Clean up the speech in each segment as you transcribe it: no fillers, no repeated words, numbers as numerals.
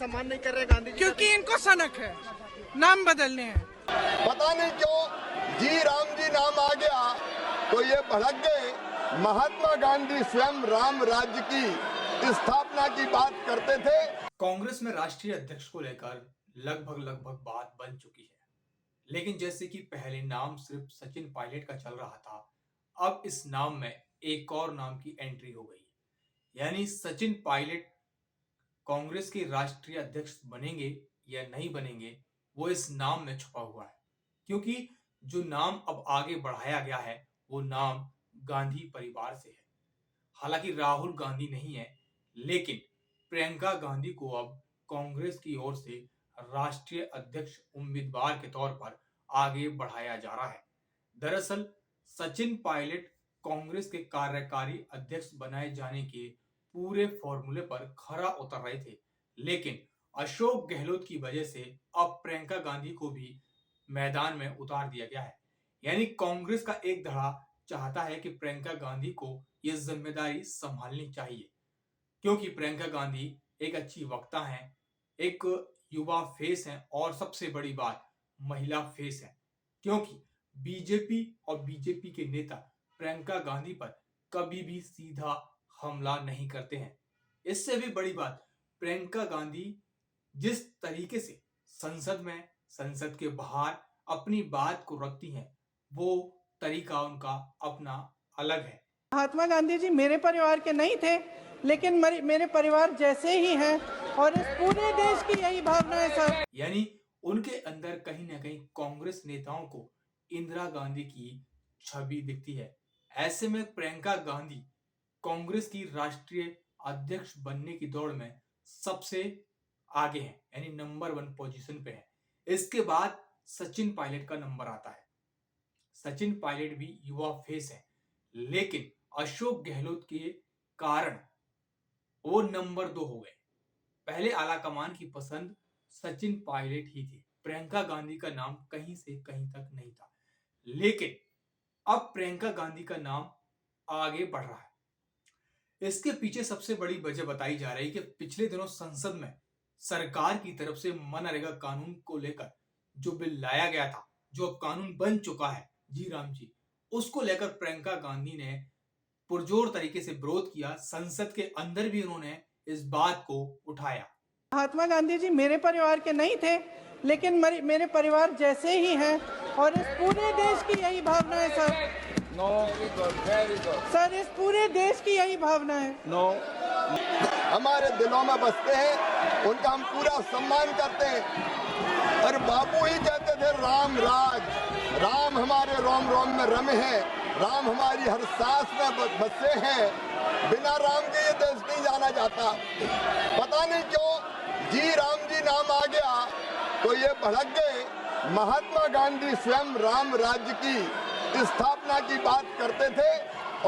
सम्मान नहीं कर रहे गांधी जी? क्योंकि इनको सनक है, नाम बदलने हैं। पता नहीं क्यों जी राम जी नाम आ गया तो ये भड़क गए। महात्मा गांधी स्वयं राम राज्य की स्थापना की बात करते थे। कांग्रेस में राष्ट्रीय अध्यक्ष को लेकर लगभग बात बन चुकी है, लेकिन जैसे कि पहले नाम सिर्फ सचिन पायलट का चल रहा था, अब इस नाम में एक और नाम की एंट्री हो गई। यानी सचिन पायलट कांग्रेस के राष्ट्रीय अध्यक्ष बनेंगे या नहीं बनेंगे, वो इस नाम में छुपा हुआ है। क्योंकि जो नाम अब आगे बढ़ाया गया है वो नाम गांधी परिवार से है। हालांकि राहुल गांधी नहीं है, लेकिन प्रियंका गांधी को अब कांग्रेस की ओर से राष्ट्रीय अध्यक्ष उम्मीदवार के तौर पर आगे बढ़ाया जा रहा है। दरअसल सचिन पायलट कांग्रेस के कार्यकारी अध्यक्ष बनाए जाने के पूरे फॉर्मूले पर खरा उतर रहे थे, लेकिन अशोक गहलोत की वजह से अब प्रियंका गांधी को भी मैदान में उतार दिया गया है। यानी कांग्रेस का एक धड़ा चाहता है कि प्रियंका गांधी को यह जिम्मेदारी संभालनी चाहिए, क्योंकि प्रियंका गांधी एक अच्छी वक्ता हैं, एक युवा फेस हैं और सबसे बड़ी बात महिला फेस है। क्योंकि बीजेपी और बीजेपी के नेता प्रियंका गांधी पर कभी भी सीधा हमला नहीं करते हैं। इससे भी बड़ी बात, प्रियंका गांधी जिस तरीके से संसद में, संसद के बाहर अपनी बात को रखती हैं, वो तरीका उनका अपना अलग है। महात्मा गांधी जी मेरे परिवार के नहीं थे, लेकिन मेरे परिवार जैसे ही हैं और इस पूरे देश की यही भावना है सर। यानी उनके अंदर कहीं ना कहीं कांग्रेस नेताओं को इंदिरा गांधी की छवि दिखती है। ऐसे में प्रियंका गांधी कांग्रेस की राष्ट्रीय अध्यक्ष बनने की दौड़ में सबसे आगे है, यानी नंबर 1 पोजीशन पे है। इसके बाद सचिन पायलट का नंबर आता है। सचिन पायलट भी युवा फेस है, लेकिन अशोक गहलोत के कारण वो नंबर 2 हो गए। पहले आला कमान की पसंद सचिन पायलट ही थी, प्रियंका गांधी का नाम कहीं से कहीं तक नहीं था। लेकिन अब प्रियंका गांधी का नाम आगे बढ़ रहा है। इसके पीछे सबसे बड़ी वजह बताई जा रही है कि पिछले दिनों संसद में सरकार की तरफ से मनरेगा कानून को लेकर जो बिल लाया गया था, जो अब कानून बन चुका है, जी राम जी, उसको लेकर प्रियंका गांधी ने पुरजोर तरीके से विरोध किया। संसद के अंदर भी उन्होंने इस बात को उठाया। महात्मा गांधी जी मेरे परिवार के नहीं थे, लेकिन मेरे परिवार जैसे ही हैं और इस पूरे देश की यही भावना है sir. No, very good sir, इस पूरे देश की यही भावना है। नो, हमारे दिलों में बसते हैं, उनका हम पूरा सम्मान करते हैं। और बापू ही कहते थे राम राज, राम हमारे रोम रोम में रमे हैं, राम हमारी हर सांस में बसे हैं। बिना राम के ये देश नहीं जाना जाता। पता नहीं क्यों जी राम जी नाम आ गया तो ये भड़क गए। महात्मा गांधी स्वयं राम राज्य की स्थापना की बात करते थे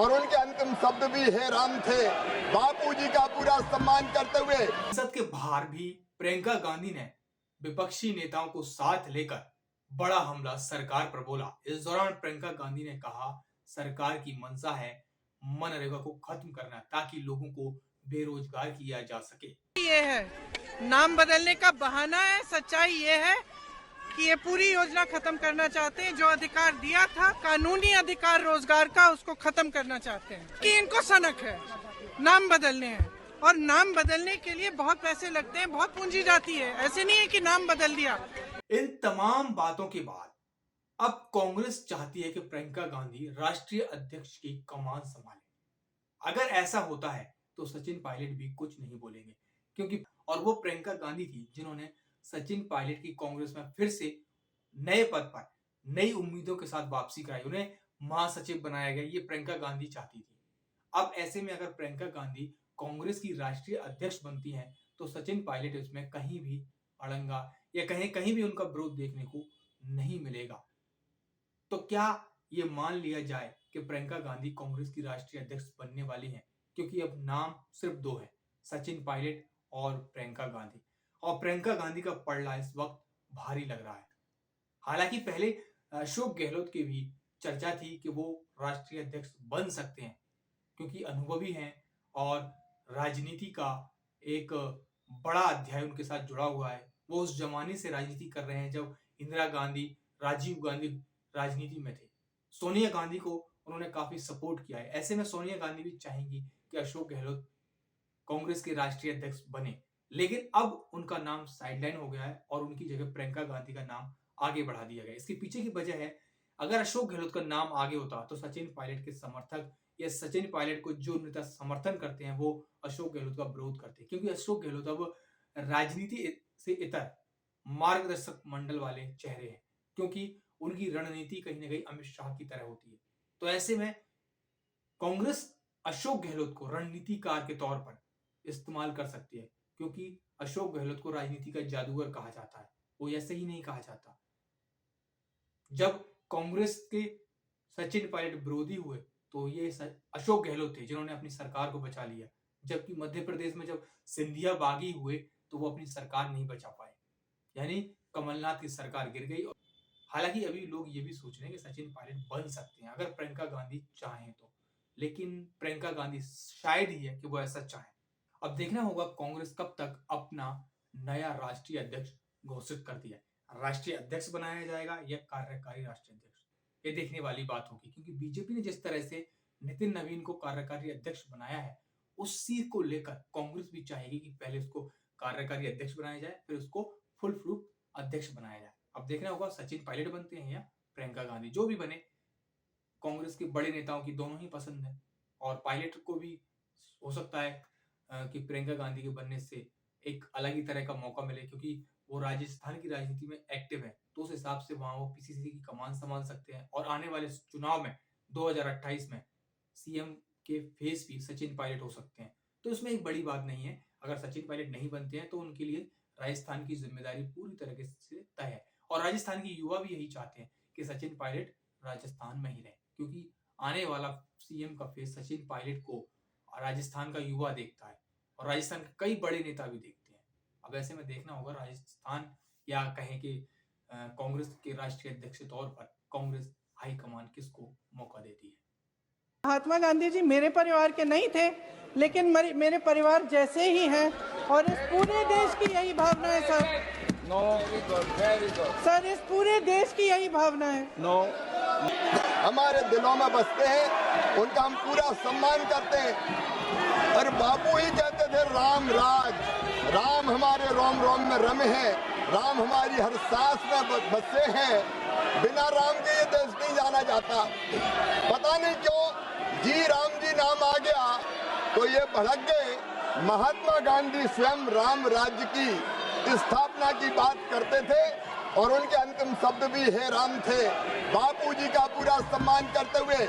और उनके अंतिम शब्द भी हे राम थे। बापूजी का पूरा सम्मान करते हुए संसद के बाहर भी प्रियंका गांधी ने विपक्षी नेताओं को साथ लेकर बड़ा हमला सरकार पर बोला। इस दौरान प्रियंका गांधी ने कहा, सरकार की मंशा है मनरेगा को खत्म करना, ताकि लोगों को बेरोजगार किया जा सके। ये है, नाम बदलने का बहाना है। सच्चाई ये है कि ये पूरी योजना खत्म करना चाहते हैं। जो अधिकार दिया था, कानूनी अधिकार रोजगार का, उसको खत्म करना चाहते हैं। कि इनको सनक है, नाम बदलने हैं, और नाम बदलने के लिए बहुत पैसे लगते हैं, बहुत पूंजी जाती है। ऐसे नहीं है कि नाम बदल दिया। इन तमाम बातों के बाद अब कांग्रेस चाहती है कि प्रियंका गांधी राष्ट्रीय अध्यक्ष की कमान संभाले। अगर ऐसा होता है तो सचिन पायलट भी कुछ नहीं बोलेंगे, क्योंकि और वो प्रियंका गांधी थी जिन्होंने सचिन पायलट की कांग्रेस में फिर से नए पद पर नई उम्मीदों के साथ वापसी कराई। उन्हें महासचिव बनाया गया, ये प्रियंका गांधी चाहती थी। अब ऐसे में अगर प्रियंका गांधी कांग्रेस की राष्ट्रीय अध्यक्ष बनती हैं तो सचिन पायलट इसमें कहीं भी अड़ंगा या कहीं भी उनका विरोध देखने को नहीं मिलेगा। तो क्या ये मान लिया जाए कि प्रियंका गांधी कांग्रेस की राष्ट्रीय अध्यक्ष बनने वाली हैं? क्योंकि अब नाम सिर्फ 2 है, सचिन पायलट और प्रियंका गांधी, और प्रियंका गांधी का पलड़ा इस वक्त भारी लग रहा है। हालांकि पहले अशोक गहलोत की भी चर्चा थी कि वो राष्ट्रीय अध्यक्ष बन सकते हैं, क्योंकि अनुभवी हैं और राजनीति का एक बड़ा अध्याय उनके साथ जुड़ा हुआ है। वो उस जमाने से राजनीति कर रहे हैं जब इंदिरा गांधी, राजीव गांधी राजनीति में थे। सोनिया गांधी को उन्होंने काफी सपोर्ट किया है। ऐसे में सोनिया गांधी भी चाहेंगी कि अशोक गहलोत कांग्रेस के राष्ट्रीय अध्यक्ष बने, लेकिन अब उनका नाम साइडलाइन हो गया है और उनकी जगह प्रियंका गांधी का नाम आगे बढ़ा दिया गया। इसके पीछे की वजह है, अगर अशोक गहलोत का नाम आगे होता तो सचिन पायलट के समर्थक या सचिन पायलट को जो नेता समर्थन करते हैं वो अशोक गहलोत का विरोध करते हैं, क्योंकि अशोक गहलोत अब राजनीति से इतर मार्गदर्शक मंडल वाले चेहरे हैं, क्योंकि उनकी रणनीति कहीं ना कहीं अमित शाह की तरह होती है। तो ऐसे में कांग्रेस अशोक गहलोत को रणनीतिकार के तौर पर इस्तेमाल कर सकती है, क्योंकि अशोक गहलोत को राजनीति का जादूगर कहा जाता है, वो ऐसे ही नहीं कहा जाता। जब कांग्रेस के सचिन पायलट विरोधी हुए तो ये अशोक गहलोत थे जिन्होंने अपनी सरकार को बचा लिया, जबकि मध्य प्रदेश में जब सिंधिया बागी हुए तो वो अपनी सरकार नहीं बचा पाए, यानी कमलनाथ की सरकार गिर गई। हालांकि अभी लोग ये भी सोच रहे हैं कि सचिन पायलट बन सकते हैं अगर प्रियंका गांधी चाहें तो, लेकिन प्रियंका गांधी शायद ही है कि वो ऐसा चाहें। अब देखना होगा कांग्रेस कब तक अपना नया राष्ट्रीय अध्यक्ष घोषित करती है। राष्ट्रीय अध्यक्ष बनाया जाएगा या कार्यकारी राष्ट्रीय अध्यक्ष, ये देखने वाली बात होगी, क्योंकि बीजेपी ने जिस तरह से नितिन नवीन को कार्यकारी अध्यक्ष बनाया है उसी को लेकर कांग्रेस भी चाहेगी कि पहले उसको कार्यकारी अध्यक्ष बनाया जाए, फिर उसको फुल प्रूफ अध्यक्ष बनाया जाए। अब देखना होगा सचिन पायलट बनते हैं या प्रियंका गांधी, जो भी बने। कांग्रेस के बड़े नेताओं की दोनों ही पसंद है और पायलट को भी हो सकता है कि प्रियंका गांधी के बनने से एक अलग ही तरह का मौका मिले, क्योंकि वो राजस्थान की राजनीति में एक्टिव है, तो उस हिसाब से वहां वो पीसीसी की कमान संभाल सकते हैं और आने वाले चुनाव में 2028 में सीएम के फेस भी सचिन पायलट हो सकते हैं। तो इसमें एक बड़ी बात नहीं है, अगर सचिन पायलट नहीं बनते हैं तो उनके लिए राजस्थान की जिम्मेदारी पूरी तरीके से तय है और राजस्थान की युवा भी यही चाहते हैं कि सचिन पायलट राजस्थान में ही रहे, क्योंकि आने वाला सीएम का फेस सचिन पायलट को राजस्थान का युवा देखता है और राजस्थान के कई बड़े नेता भी देखते हैं। अब ऐसे में देखना होगा राजस्थान या कहें कि कांग्रेस के राष्ट्रीय अध्यक्ष के तौर पर कांग्रेस हाईकमान किसको मौका देती है। महात्मा गांधी जी मेरे परिवार के नहीं थे, लेकिन मेरे परिवार जैसे ही हैं और इस पूरे देश की यही भावना है सर, इस पूरे देश की यही भावना है। हमारे दिलों में बसते हैं, उनका हम पूरा सम्मान करते हैं। और बापू ही कहते थे राम राज, राम हमारे रोम रोम में रमे हैं, राम हमारी हर सांस में बसे हैं, बिना राम के ये देश नहीं जाना जाता। पता नहीं क्यों जी राम जी नाम आ गया तो ये भड़क गए। महात्मा गांधी स्वयं राम राज्य की स्थापना की बात करते थे और उनके अंतिम शब्द भी हे राम थे। बापू जी का पूरा सम्मान करते हुए